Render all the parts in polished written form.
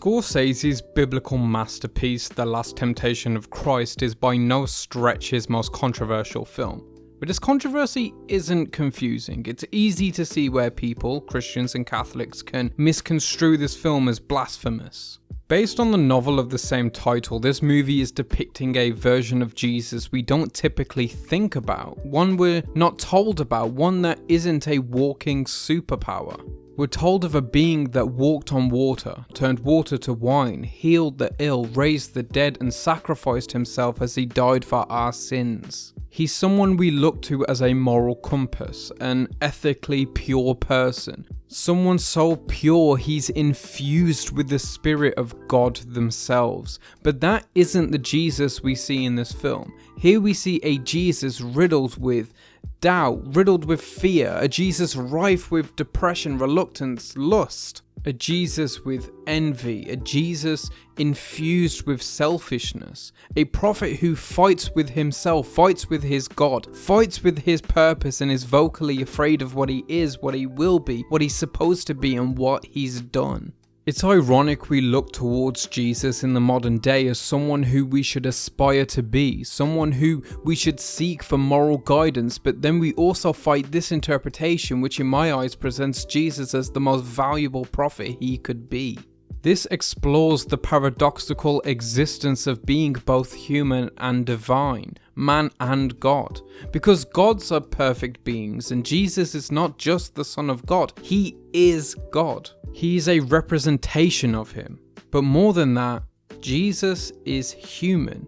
Scorsese's biblical masterpiece, The Last Temptation of Christ, is by no stretch his most controversial film. But his controversy isn't confusing. It's easy to see where people, Christians and Catholics, can misconstrue this film as blasphemous. Based on the novel of the same title, this movie is depicting a version of Jesus we don't typically think about, one we're not told about, one that isn't a walking superpower. We're told of a being that walked on water, turned water to wine, healed the ill, raised the dead, and sacrificed himself as he died for our sins. He's someone we look to as a moral compass, an ethically pure person. Someone so pure he's infused with the Spirit of God themselves. But that isn't the Jesus we see in this film. Here we see a Jesus riddled with doubt, riddled with fear, a Jesus rife with depression, reluctance, lust, a Jesus with envy, a Jesus infused with selfishness, a prophet who fights with himself, fights with his God, fights with his purpose and is vocally afraid of what he is, what he will be, what he's supposed to be, and what he's done. It's ironic we look towards Jesus in the modern day as someone who we should aspire to be, someone who we should seek for moral guidance, but then we also fight this interpretation which in my eyes presents Jesus as the most valuable prophet he could be. This explores the paradoxical existence of being both human and divine, man and God. Because gods are perfect beings and Jesus is not just the Son of God, he is God. He is a representation of him. But more than that, Jesus is human,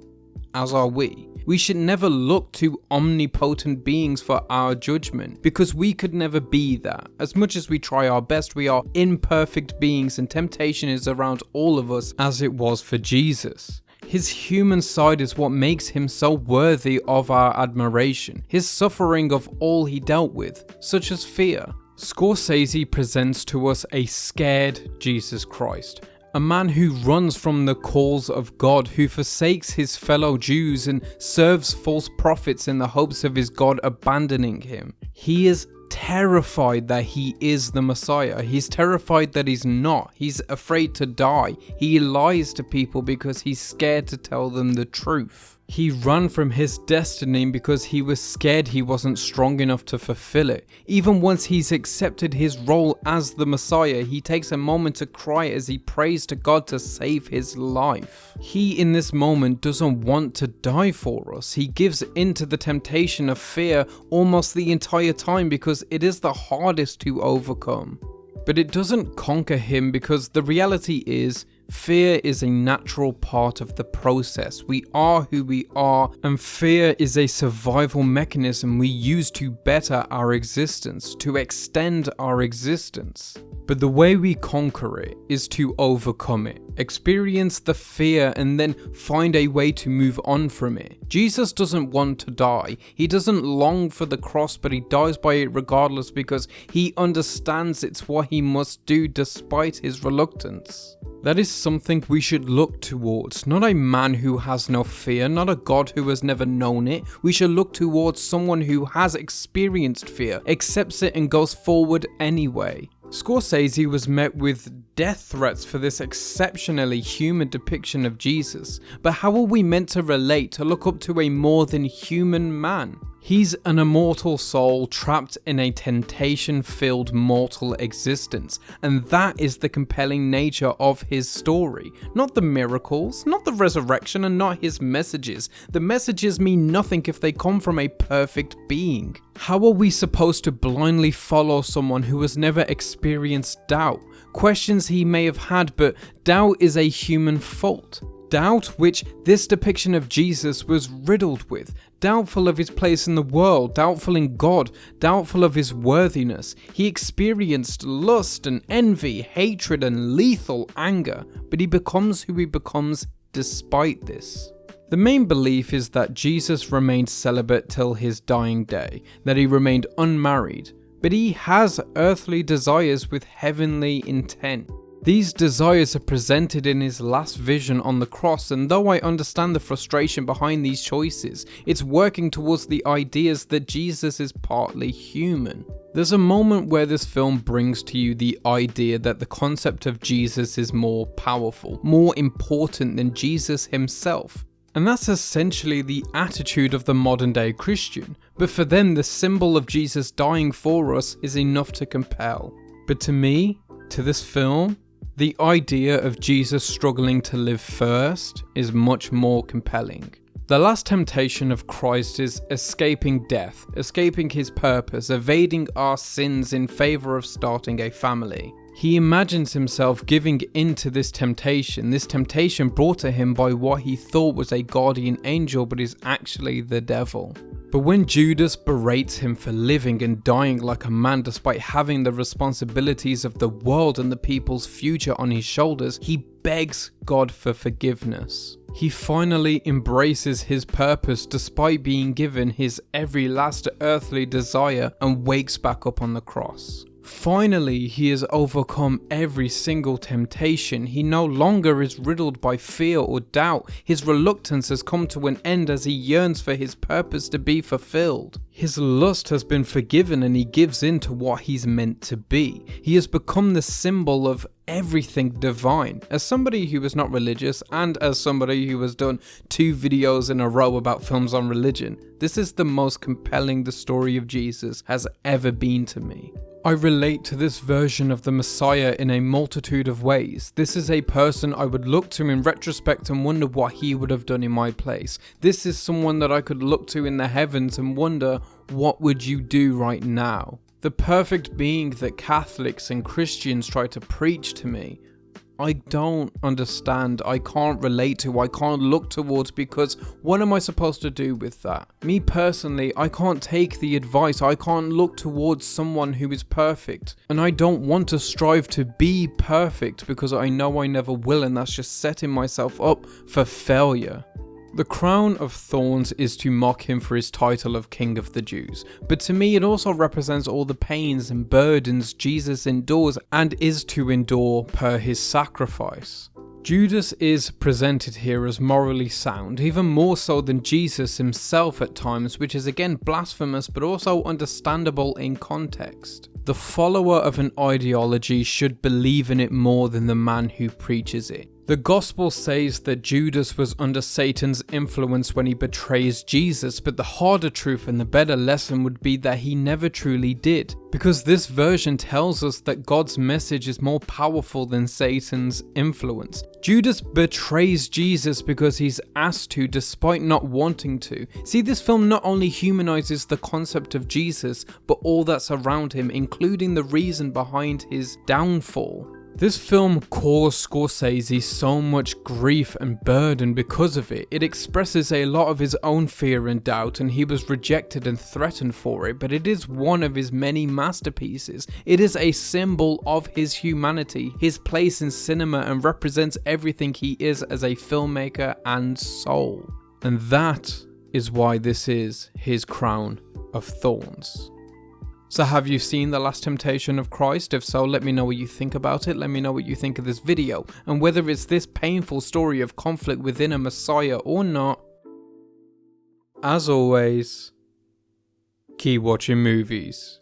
as are we. We should never look to omnipotent beings for our judgment, because we could never be that. As much as we try our best, we are imperfect beings and temptation is around all of us as it was for Jesus. His human side is what makes him so worthy of our admiration. His suffering of all he dealt with, such as fear. Scorsese presents to us a scared Jesus Christ. A man who runs from the calls of God, who forsakes his fellow Jews and serves false prophets in the hopes of his God abandoning him. He is terrified that he is the Messiah. He's terrified that he's not. He's afraid to die. He lies to people because he's scared to tell them the truth. He ran from his destiny because he was scared he wasn't strong enough to fulfill it. Even once he's accepted his role as the Messiah, he takes a moment to cry as he prays to God to save his life. He in this moment doesn't want to die for us. He gives in to the temptation of fear almost the entire time because it is the hardest to overcome. But it doesn't conquer him because the reality is, fear is a natural part of the process. We are who we are, and fear is a survival mechanism we use to better our existence, to extend our existence. But the way we conquer it is to overcome it, experience the fear, and then find a way to move on from it. Jesus doesn't want to die. He doesn't long for the cross, but he dies by it regardless because he understands it's what he must do despite his reluctance. That is something we should look towards, not a man who has no fear, not a God who has never known it. We should look towards someone who has experienced fear, accepts it and goes forward anyway. Scorsese was met with death threats for this exceptionally human depiction of Jesus, but how are we meant to relate to look up to a more than human man? He's an immortal soul trapped in a temptation-filled mortal existence, and that is the compelling nature of his story. Not the miracles, not the resurrection, and not his messages. The messages mean nothing if they come from a perfect being. How are we supposed to blindly follow someone who has never experienced doubt? Questions he may have had, but doubt is a human fault. Doubt which this depiction of Jesus was riddled with, doubtful of his place in the world, doubtful in God, doubtful of his worthiness. He experienced lust and envy, hatred and lethal anger, but he becomes who he becomes despite this. The main belief is that Jesus remained celibate till his dying day, that he remained unmarried, but he has earthly desires with heavenly intent. These desires are presented in his last vision on the cross, and though I understand the frustration behind these choices, it's working towards the ideas that Jesus is partly human. There's a moment where this film brings to you the idea that the concept of Jesus is more powerful, more important than Jesus himself. And that's essentially the attitude of the modern day Christian, but for them the symbol of Jesus dying for us is enough to compel. But to me, to this film, the idea of Jesus struggling to live first is much more compelling. The last temptation of Christ is escaping death, escaping his purpose, evading our sins in favor of starting a family. He imagines himself giving in to this temptation brought to him by what he thought was a guardian angel but is actually the devil. But when Judas berates him for living and dying like a man despite having the responsibilities of the world and the people's future on his shoulders, he begs God for forgiveness. He finally embraces his purpose despite being given his every last earthly desire and wakes back up on the cross. Finally, he has overcome every single temptation. He no longer is riddled by fear or doubt. His reluctance has come to an end as he yearns for his purpose to be fulfilled. His lust has been forgiven and he gives in to what he's meant to be. He has become the symbol of everything divine. As somebody who is not religious and as somebody who has done 2 videos in a row about films on religion, this is the most compelling the story of Jesus has ever been to me. I relate to this version of the Messiah in a multitude of ways. This is a person I would look to in retrospect and wonder what he would have done in my place. This is someone that I could look to in the heavens and wonder, what would you do right now? The perfect being that Catholics and Christians try to preach to me, I don't understand, I can't relate to, I can't look towards, because what am I supposed to do with that? Me personally, I can't take the advice, I can't look towards someone who is perfect, and I don't want to strive to be perfect because I know I never will, and that's just setting myself up for failure. The crown of thorns is to mock him for his title of King of the Jews, but to me it also represents all the pains and burdens Jesus endures and is to endure per his sacrifice. Judas is presented here as morally sound, even more so than Jesus himself at times, which is again blasphemous but also understandable in context. The follower of an ideology should believe in it more than the man who preaches it. The gospel says that Judas was under Satan's influence when he betrays Jesus, but the harder truth and the better lesson would be that he never truly did, because this version tells us that God's message is more powerful than Satan's influence. Judas betrays Jesus because he's asked to despite not wanting to. See, this film not only humanizes the concept of Jesus, but all that's around him, including the reason behind his downfall. This film caused Scorsese so much grief and burden because of it. It expresses a lot of his own fear and doubt, and he was rejected and threatened for it, but it is one of his many masterpieces. It is a symbol of his humanity, his place in cinema, and represents everything he is as a filmmaker and soul. And that is why this is his crown of thorns. So have you seen The Last Temptation of Christ? If so, let me know what you think about it. Let me know what you think of this video and whether it's this painful story of conflict within a Messiah or not. As always, keep watching movies.